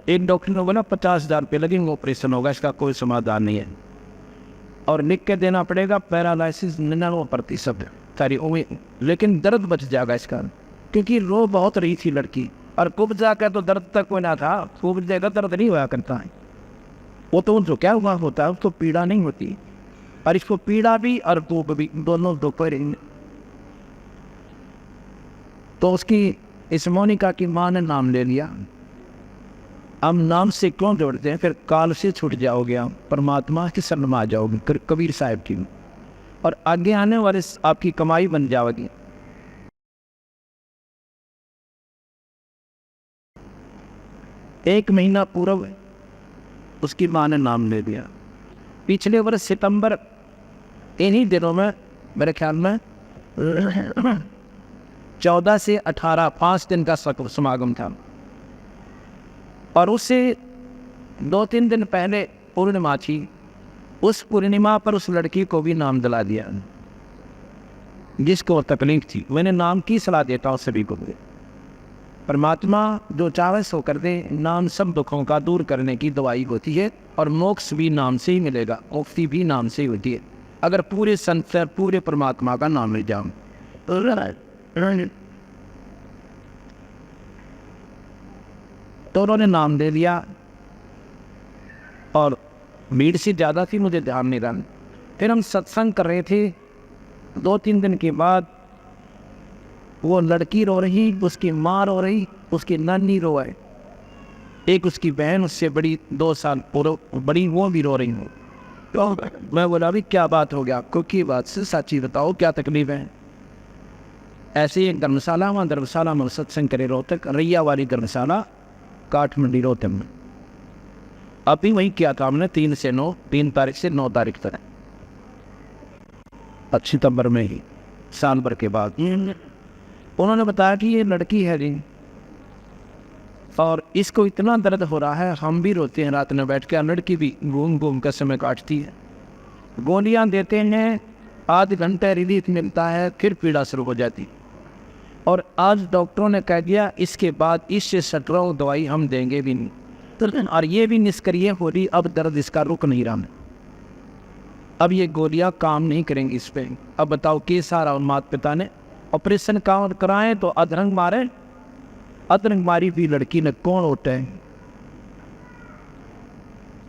[SPEAKER 2] एक डॉक्टर ने बोला 50,000 रुपये लगेंगे, ऑपरेशन होगा, इसका कोई समाधान नहीं है, और लिख के देना पड़ेगा पैरालिसिस 99% सारी उम्मीद, लेकिन दर्द बच जाएगा इसका, क्योंकि रो बहुत रही थी लड़की। और कुब्जा का तो दर्द तक कोई ना था, कुब्जे का दर्द नहीं हुआ करता है, वो तो जो क्या हुआ होता है उसको पीड़ा नहीं होती, और इसको पीड़ा भी और कुब भी दोनों दोपहर। तो उसकी इस मोनिका की माँ ने नाम ले लिया। अब नाम से क्यों जोड़ते हैं, फिर काल से छूट जाओगे आप, परमात्मा की शरण में आ जाओगे कबीर साहब की, और आगे आने वाले आपकी कमाई बन जाएगी। एक महीना पूर्व उसकी माँ ने नाम ले दिया। पिछले वर्ष सितंबर इन्हीं दिनों में मेरे ख्याल में 14 से 18 5 दिन का समागम था, और उससे 2-3 दिन पहले पूर्णिमा थी। उस पूर्णिमा पर उस लड़की को भी नाम दिला दिया जिसको तकलीफ थी। मैंने नाम की सलाह देता हूँ सभी को, परमात्मा जो चाहे सो कर दे। नाम सब दुखों का दूर करने की दवाई होती है, और मोक्ष भी नाम से ही मिलेगा, मुक्ति भी नाम से ही होती है, अगर पूरे संसार पूरे परमात्मा का नाम ले जाओ। तो उन्होंने नाम दे दिया, और भीड़ से ज़्यादा थी, मुझे ध्यान नहीं रहा। फिर हम सत्संग कर रहे थे, 2-3 दिन के बाद वो लड़की रो रही, उसकी माँ रो रही, उसकी नानी रोए, एक उसकी बहन उससे बड़ी 2 साल बड़ी, वो भी रो रही हूँ। तो मैं बोला अभी क्या बात हो गया आपको, की बात से सच्ची बताओ क्या तकलीफ है। ऐसे एक धर्मशाला, वहाँ धर्मशाला में सत्संग करे, रोहतक रैया वाली धर्मशाला, काठमंडी रोहतक में। अभी वही किया था हमने 3 तारीख से 9 तारीख तक, सितंबर में ही, साल भर के बाद। उन्होंने बताया कि ये लड़की है जी, और इसको इतना दर्द हो रहा है, हम भी रोते हैं रात में बैठ के, लड़की भी घूम घूम कर समय काटती है। गोलियां देते हैं, आध घंटे रिलीफ मिलता है, फिर पीड़ा शुरू हो जाती। और आज डॉक्टरों ने कह दिया इसके बाद इससे सटराव दवाई हम देंगे भी नहीं, और ये भी निष्क्रिय हो रही, अब दर्द इसका रुक नहीं रहा। अब ये गोलियां काम नहीं करेंगी इस पर। अब बताओ के सारा और माता पिता ने ऑपरेशन कराएं तो अधरंग मारे, अधरंग मारी भी लड़की ने कौन उठे।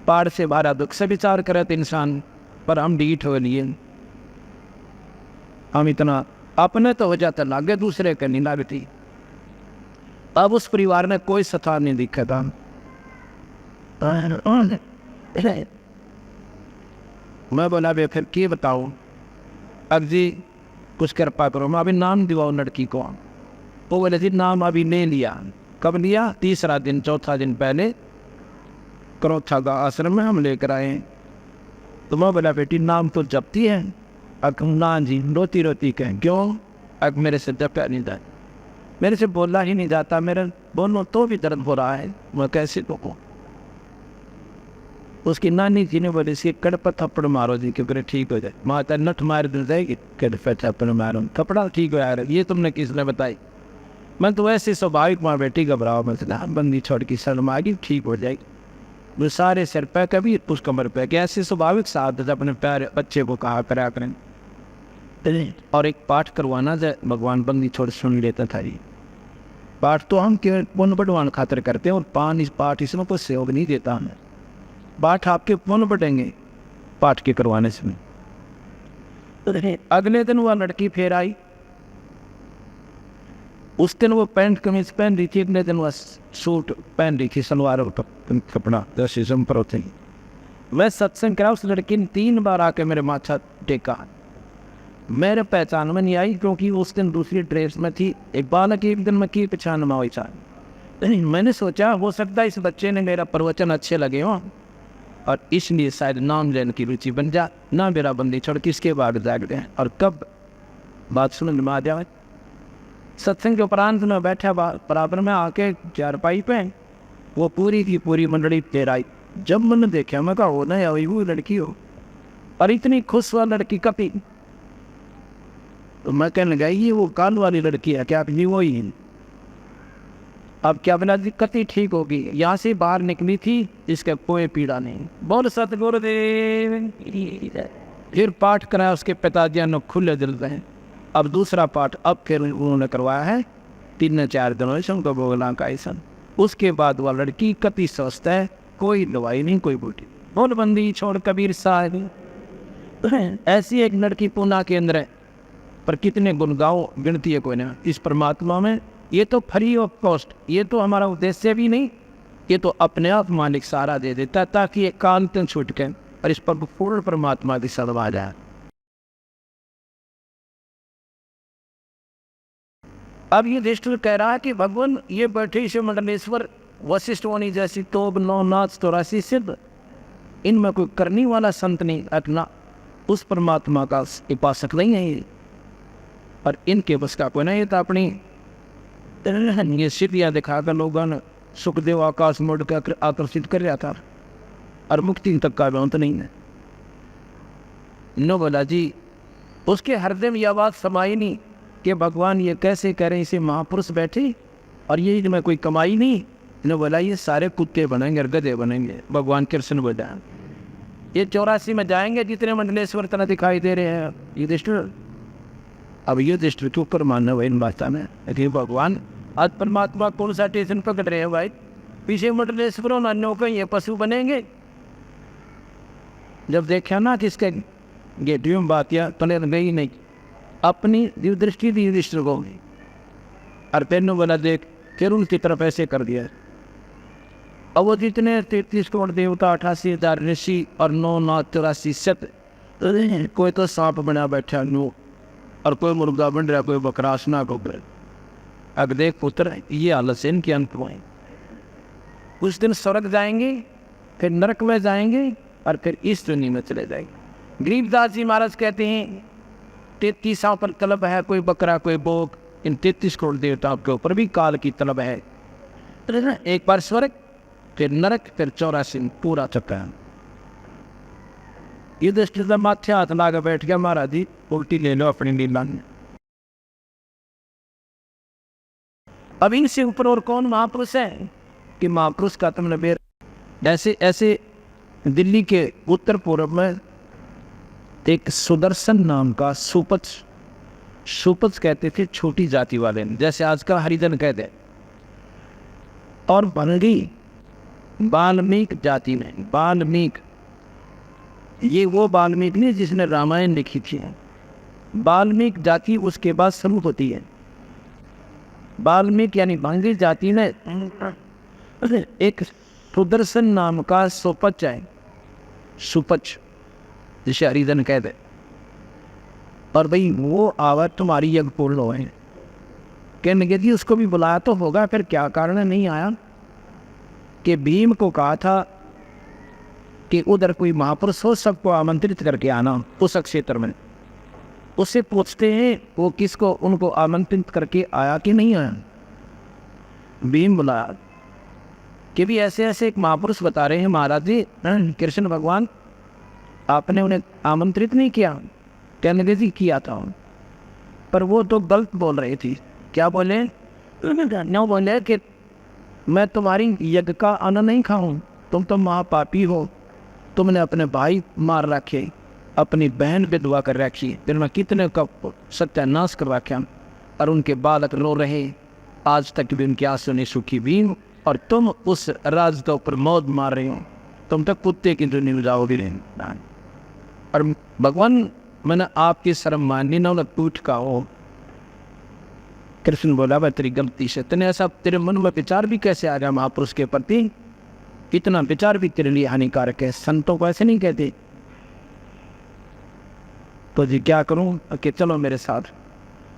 [SPEAKER 2] पार से बारा दुख से विचार करे तो इंसान, पर हम डीठ हो लिए, हम इतना अपने तो हो जाता लागे, दूसरे के नहीं लागती। अब उस परिवार ने कोई सथा नहीं दिखा था। मैं बोला बे फिर क्या बताऊं, अब जी कुछ कृपा करो, मैं अभी नाम दिवाओ लड़की को। वो बोले जी नाम अभी ले लिया। कब लिया? 3रा दिन 4था दिन पहले करोथा का आश्रम में हम लेकर आए। तो मैं बोला बेटी नाम तो जपती है? अब ना जी, रोती रोती कहें क्यों? अब मेरे से जपा नहीं जाए, मेरे से बोला ही नहीं जाता, मेरे बोलो तो भी दर्द हो रहा है, मैं कैसे तो। उसकी नानी जी ने बोले इसके कड़ पर थप्पड़ मारो जी क्योंकि ठीक हो जाए। माता नठ मार दिल जाएगी, कड़ पर थप्पड़ मारो, थप्पड़ा ठीक हो यार, ये तुमने किसने बताई? मैं तो ऐसे स्वाभाविक माँ बेटी घबराओ, मैं बंदी छोड़ की शर्म आ गई, ठीक हो जाएगी। वो सारे सिर पे कभी उस कमर पे कि ऐसे स्वाभाविक साथ अपने प्यारे बच्चे को कहा करा करें। और एक पाठ करवाना जाए, भगवान बंदी छोड़ सुन लेता था जी। पाठ तो हम केवल पुण्य बढ़वान खातिर करते हैं, और पाठ इसमें कोई सहयोग नहीं देता हमें। पाठ आपके पुण्य बढ़ेंगे पाठ के करवाने से। अगले दिन वह लड़की फिर आई, उस दिन वो पैंट कमीज पहन रही थी, अगले दिन वह सूट पहन रही थी, सलवार कपड़ा जैसे जम्पर होते हैं। मैं सत्संग करा, उस लड़की ने 3 बार आके मेरे माथा टेका, मेरे पहचान में नहीं आई क्योंकि उस दिन दूसरी ड्रेस में थी। एक बालक एक दिन में की पहचान में हुई। मैंने सोचा हो सकता है इस बच्चे ने मेरा प्रवचन अच्छे लगे हो, और इसलिए शायद नाम लेने की रुचि बन जा, ना मेरा बंदी छोड़ किसके बाद जाग गए। और कब बात सुन में आ जाए, सत्संग के उपरांत में बैठा बराबर में आके चारपाई पे वो पूरी की पूरी मंडली तेराई। जब मैंने देखा मैं कहा हो ना या वो लड़की हो, और इतनी खुश हुआ लड़की कपी। तो मैं कहने लगा ये वो काल वाली लड़की है क्या? अपनी वो ही है। अब क्या बना दिक्कत ही ठीक होगी, यहाँ से बाहर निकली थी, इसका कोई पीड़ा नहीं। बोल सतगुरुदेव। फिर पाठ कराया उसके पिताजी ने खुले दिल से। अब दूसरा पाठ अब फिर उन्होंने करवाया है 3-4 दिनों से उनको बोला का ऐसा। उसके बाद वह लड़की कति स्वस्थ है, कोई दवाई नहीं, कोई बूटी। नोटबंदी छोड़ कबीर साहब, ऐसी एक लड़की पूना के अंदर है, पर कितने गुण गाओ गिनती है कोई ना इस परमात्मा में। ये तो फ्री ऑफ कॉस्ट, ये तो हमारा उद्देश्य भी नहीं, ये तो अपने आप मालिक सारा दे देता है ताकि ये कांतन छूट के और इस पर पूर्ण परमात्मा की सदवा जाए। अब ये दृष्टि कह रहा है कि भगवान ये बैठे से मंडलेश्वर वशिष्ठ वाणी जैसी तोब 9 नाथ 84 सिद्ध, इनमें कोई करने वाला संत नहीं, अपना उस परमात्मा का उपासक नहीं है ये। और इनके बस का कोई नहीं था। अपनी ये सिद्धियाँ दिखाकर लोगों ने सुखदेव आकाश मोड़ कर आकर्षित कर रहा था, और मुक्ति तक का अंत नहीं है। नो बोला जी, उसके हृदय में यह बात समाई नहीं कि भगवान ये कैसे कह रहे हैं, इसे महापुरुष बैठे और ये इनमें कोई कमाई नहीं। नो बोला ये सारे कुत्ते बनेंगे और गधे बनेंगे। भगवान कृष्ण बोला ये 84 में जाएंगे जितने मंडलेश्वर तरह दिखाई दे रहे हैं ये दृष्टि। अब ये दृष्टि के ऊपर मानना भाई इन बात में कि भगवान आज परमात्मा कौन सा स्टेशन पकड़ रहे हैं भाई, पीछे मंडलेश्वर और अन्यों का ये पशु बनेंगे। जब देखा ना कि इसके गेटियों में बात या तले गई नहीं, अपनी दृष्टि दी दृष्टि को और पेन बोला देख, फिर उनकी तरफ ऐसे कर दिया। अब वो जितने 33 करोड़ देवता 88,000 ऋषि और 9 नाथ 84 सत, कोई तो सांप बना बैठा नो, और कोई मुर्गा बन रहा, कोई बकरासना को। अब देख पुत्र ये हालत से इनके अंत में कुछ दिन स्वर्ग जाएंगे, फिर नरक में जाएंगे और फिर इस दुनिया में चले जाएंगे। गरीबदास जी महाराज कहते हैं 33 पर तलब है, कोई बकरा कोई बोक, इन 33 करोड़ देवताओं के ऊपर भी काल की तलब है। एक बार स्वर्ग, फिर नरक, फिर 84 पूरा चक्कर है। ये दृष्टि से माथे हाथ लाकर बैठ गया महाराज जी, उल्टी ले लो अपनी लीला में। अब इनसे ऊपर और कौन महापुरुष है कि महापुरुष का तुमने बेर ऐसे ऐसे। दिल्ली के उत्तर पूर्व में एक सुदर्शन नाम का सुपच कहते थे छोटी जाति वाले, जैसे आजकल हरिजन कहते हैं। और भंगी वाल्मीकि जाति में, वाल्मीकि ये वो वाल्मीकि नहीं जिसने रामायण लिखी थी, वाल्मीकि जाति उसके बाद शुरू होती है। वाल्मीकि यानी भंगी जाति ने एक सुदर्शन नाम का सुपच है, सुपच जिसे हरिजन कहते। और भाई वो आवाज तुम्हारी यज्ञ पूर्ण हो है, कहने लगे जी उसको भी बुलाया तो होगा, फिर क्या कारण नहीं आया। कि भीम को कहा था कि उधर कोई महापुरुष हो, सबको आमंत्रित करके आना उस क्षेत्र में। उससे पूछते हैं वो किसको, उनको आमंत्रित करके आया कि नहीं आया। भीम बुलाया कि भी ऐसे ऐसे एक महापुरुष बता रहे हैं महाराज जी, कृष्ण भगवान, आपने उन्हें आमंत्रित नहीं किया। कहने लगे जी किया था, पर वो तो गलत बोल रही थी। क्या बोले? न्यू बोले कि मैं तुम्हारी यज्ञ का अन्न नहीं खाऊं, तुम तो महापापी हो, तुमने अपने भाई मार रखे, अपनी बहन विधवा कर रखी, फिर मैं कितने का सत्यानाश कर रखा, और उनके बालक रो रहे, आज तक भी उनके आंसू नहीं सूखी भीम, और तुम उस राज के ऊपर मौत मार रहे हो, तुम तक कुत्ते की दुनिया में जाओगे नहीं। और भगवान मैंने आपकी शर्म मानी ना, उन्हें टूट का हो। कृष्ण बोला भाई तेरी गलती से, तेने ऐसा तेरे मन में विचार भी कैसे आ गया महापुरुष के प्रति, इतना विचार भी तेरे लिए हानिकारक है, संतों को ऐसे नहीं कहते। तो जी क्या करूं कि चलो मेरे साथ।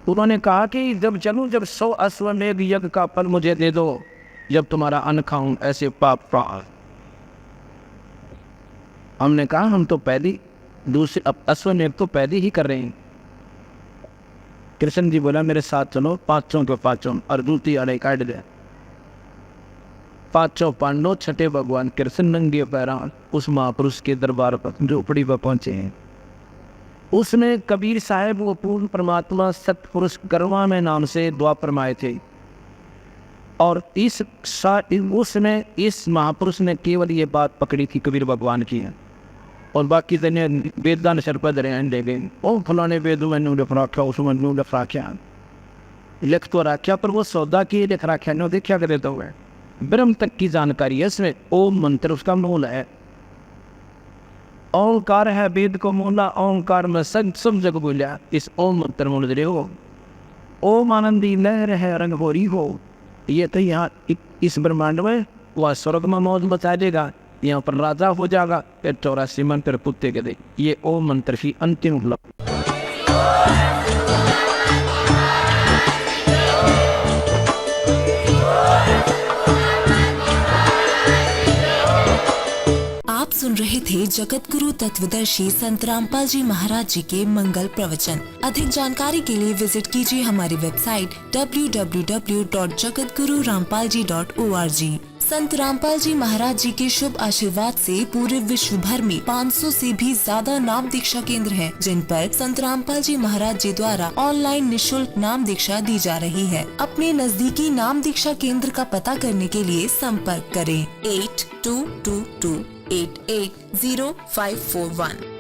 [SPEAKER 2] उन्होंने कहा कि जब चलूं, जब 100 अश्वमेध यज्ञ का फल मुझे दे दो, जब तुम्हारा अन्न खाऊं, ऐसे पाप। हमने कहा हम तो पहले दूसरे अश्वमेध तो पहले ही कर रहे हैं। कृष्ण जी बोला मेरे साथ चलो, 5 के 5, और दूसरी अड़े काट दे। 5 पांडव, छठे भगवान कृष्ण नंगे पैरा उस महापुरुष के दरबार पर झोपड़ी पर पहुंचे हैं। उसमें कबीर साहब वो पूर्ण परमात्मा सतपुरुष गरवा में नाम से द्वापर में आए थे, और उसमें इस महापुरुष ने केवल ये बात पकड़ी थी कबीर भगवान की है, और बाकी ने वेदान सर पर दरे ले गए। ओ फलाने वेद में नूर फराख्या, उसमें नूर फराख्या। लिख तो रखा पर वो सौदा की लिख रखा नहीं देखा करे तो है। ब्रह्म तक की जानकारी है इसमें। ओम मंत्र उसका मूल है। ओंकार है वेद को मूला, ओंकार में सब जग बोलिया। इस ओम मंत्र मूल दे हो। ओम आनंदी लहर है रंग भोरी हो। ये तो यहाँ इस ब्रह्मांड में वह स्वर्ग में मौज मचा देगा, यहाँ पर राजा हो जाएगा, फिर 84 मंत्र कुत्ते के दे। ये ओम मंत्र की अंतिम उपलब्धि।
[SPEAKER 3] आप सुन रहे थे जगत गुरु तत्वदर्शी संत रामपाल जी महाराज जी के मंगल प्रवचन। अधिक जानकारी के लिए विजिट कीजिए हमारी वेबसाइट www.jagatgururampalji.org। संत रामपाल जी महाराज जी के शुभ आशीर्वाद से पूरे विश्व भर में 500 से भी ज्यादा नाम दीक्षा केंद्र हैं, जिन पर संत रामपाल जी महाराज जी द्वारा ऑनलाइन निशुल्क नाम दीक्षा दी जा रही है। अपने नजदीकी नाम दीक्षा केंद्र का पता करने के लिए संपर्क करें 8222880541।